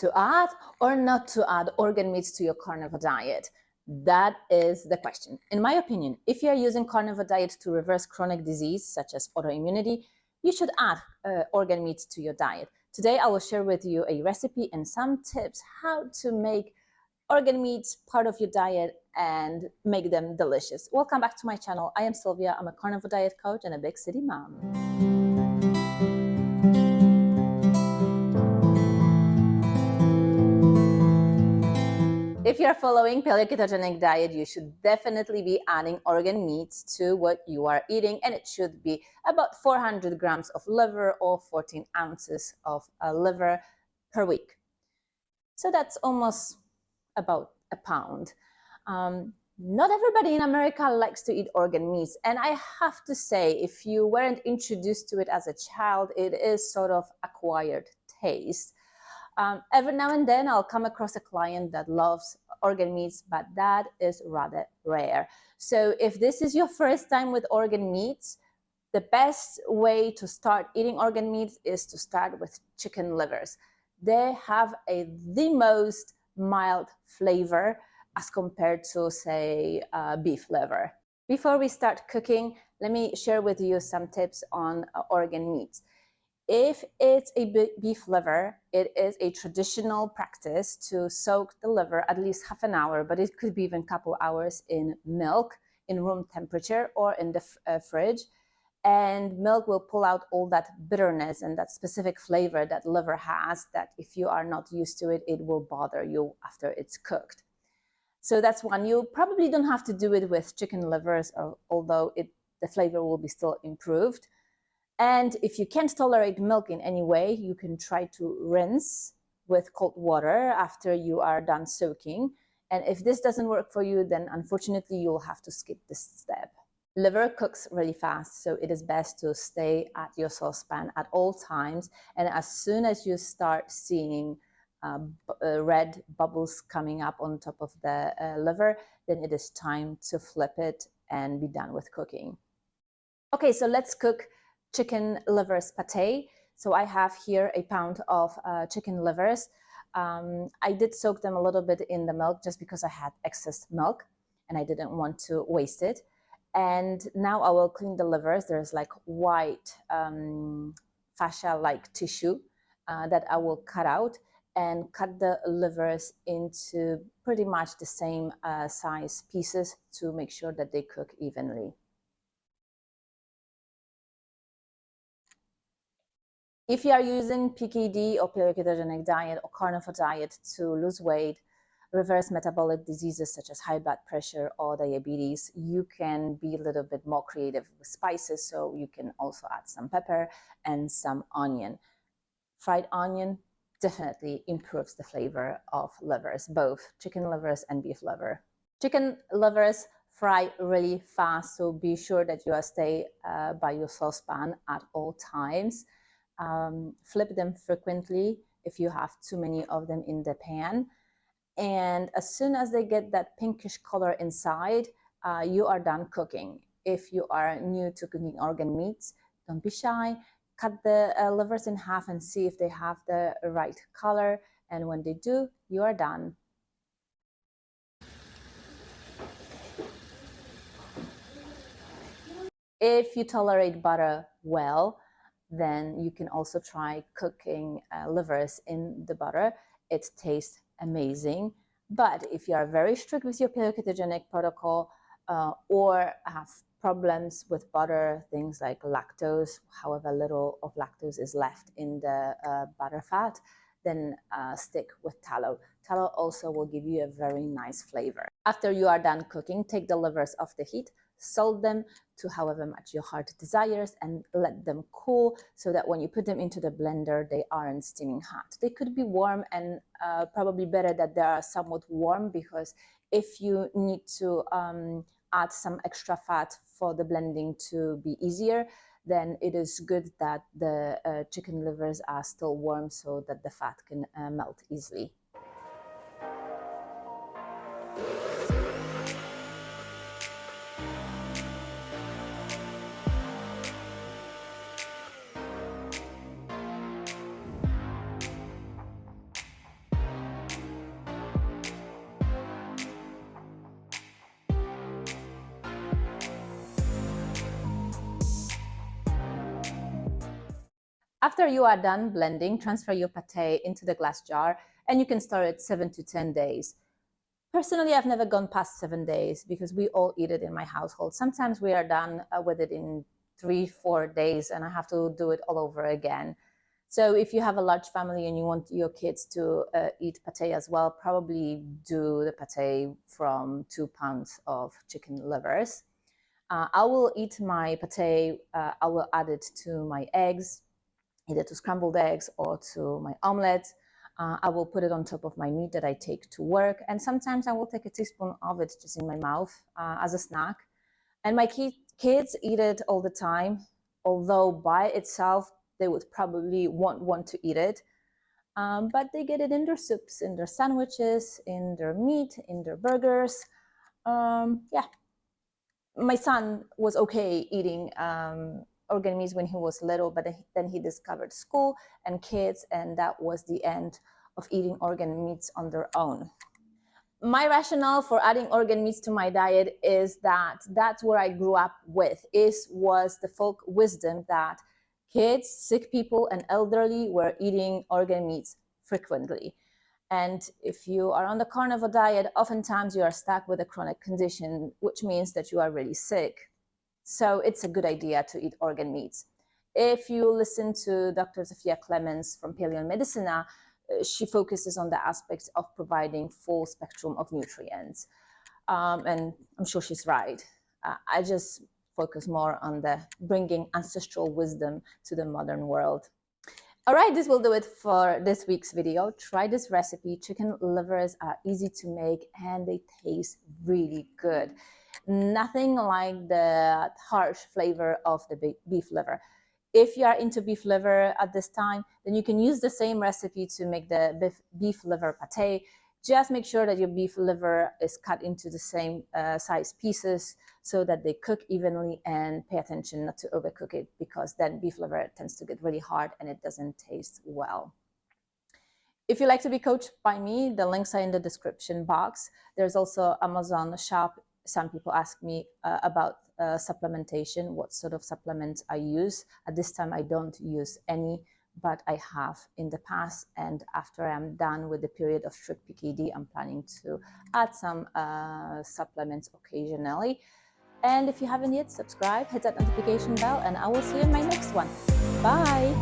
to add or not to add organ meats to your carnivore diet? That is the question. In my opinion, if you are using carnivore diet to reverse chronic disease such as autoimmunity, you should add organ meats to your diet. Today, I will share with you a recipe and some tips how to make organ meats part of your diet and make them delicious. Welcome back to my channel. I am Sylvia. I'm a carnivore diet coach and a big city mom. If you're following paleo-ketogenic diet, you should definitely be adding organ meats to what you are eating, and it should be about 400 grams of liver or 14 ounces of liver per week. So that's almost about a pound. Not everybody in America likes to eat organ meats, and I have to say, if you weren't introduced to it as a child, it is sort of acquired taste. Every now and then I'll come across a client that loves organ meats, but that is rather rare. So if this is your first time with organ meats, the best way to start eating organ meats is to start with chicken livers. They have the most mild flavor as compared to, say, beef liver. Before we start cooking, let me share with you some tips on organ meats. If it's a beef liver, it is a traditional practice to soak the liver at least half an hour, but it could be even a couple hours in milk in room temperature or in the fridge. And milk will pull out all that bitterness and that specific flavor that liver has that if you are not used to it, it will bother you after it's cooked. So that's one. You probably don't have to do it with chicken livers, although the flavor will be still improved. And if you can't tolerate milk in any way, you can try to rinse with cold water after you are done soaking. And if this doesn't work for you, then unfortunately you'll have to skip this step. Liver cooks really fast, so it is best to stay at your saucepan at all times. And as soon as you start seeing red bubbles coming up on top of the liver, then it is time to flip it and be done with cooking. Okay, so let's cook chicken livers pate. So I have here a pound of chicken livers. I did soak them a little bit in the milk just because I had excess milk and I didn't want to waste it. And now I will clean the livers. There's like white fascia-like tissue that I will cut out and cut the livers into pretty much the same size pieces to make sure that they cook evenly. If you are using PKD or paleo-ketogenic diet or carnivore diet to lose weight, reverse metabolic diseases such as high blood pressure or diabetes, you can be a little bit more creative with spices. So you can also add some pepper and some onion. Fried onion definitely improves the flavor of livers, both chicken livers and beef liver. Chicken livers fry really fast, so be sure that you stay by your saucepan at all times. Flip them frequently if you have too many of them in the pan. And as soon as they get that pinkish color inside, you are done cooking. If you are new to cooking organ meats, don't be shy. Cut the livers in half and see if they have the right color. And when they do, you are done. If you tolerate butter well, then you can also try cooking livers in the butter. It tastes amazing. But if you are very strict with your paleo-ketogenic protocol or have problems with butter, things like lactose, however little of lactose is left in the butter fat, then stick with tallow. Tallow also will give you a very nice flavor. After you are done cooking, take the livers off the heat, salt them to however much your heart desires and let them cool so that when you put them into the blender, they aren't steaming hot. They could be warm, and probably better that they are somewhat warm, because if you need to add some extra fat for the blending to be easier, then it is good that the chicken livers are still warm so that the fat can melt easily. After you are done blending, transfer your pate into the glass jar and you can store it 7 to 10 days. Personally, I've never gone past 7 days because we all eat it in my household. Sometimes we are done with it in 3-4 days and I have to do it all over again. So if you have a large family and you want your kids to eat pate as well, probably do the pate from 2 pounds of chicken livers. I will eat my pate, I will add it to my eggs, either to scrambled eggs or to my omelette. I will put it on top of my meat that I take to work. And sometimes I will take a teaspoon of it just in my mouth as a snack. And my kids eat it all the time, although by itself, they would probably won't want to eat it. But they get it in their soups, in their sandwiches, in their meat, in their burgers. Yeah. My son was okay eating organ meats when he was little, but then he discovered school and kids, and that was the end of eating organ meats on their own. My rationale for adding organ meats to my diet is that that's where I grew up with, was the folk wisdom that kids, sick people, and elderly were eating organ meats frequently. And if you are on the carnivore diet, oftentimes you are stuck with a chronic condition, which means that you are really sick. So it's a good idea to eat organ meats. If you listen to Dr. Sylvia from Paleo Medicina, she focuses on the aspects of providing full spectrum of nutrients. And I'm sure she's right. I just focus more on the bringing ancestral wisdom to the modern world. All right, this will do it for this week's video. Try this recipe. Chicken livers are easy to make and they taste really good. Nothing like the harsh flavor of the beef liver. If you are into beef liver at this time, then you can use the same recipe to make the beef liver pate. Just make sure that your beef liver is cut into the same size pieces so that they cook evenly, and pay attention not to overcook it, because then beef liver tends to get really hard and it doesn't taste well. If you like to be coached by me, the links are in the description box. There's also Amazon shop. Some people ask me about supplementation, what sort of supplements I use. At this time, I don't use any, but I have in the past. And after I'm done with the period of strict PKD, I'm planning to add some supplements occasionally. And if you haven't yet, subscribe, hit that notification bell, and I will see you in my next one. Bye.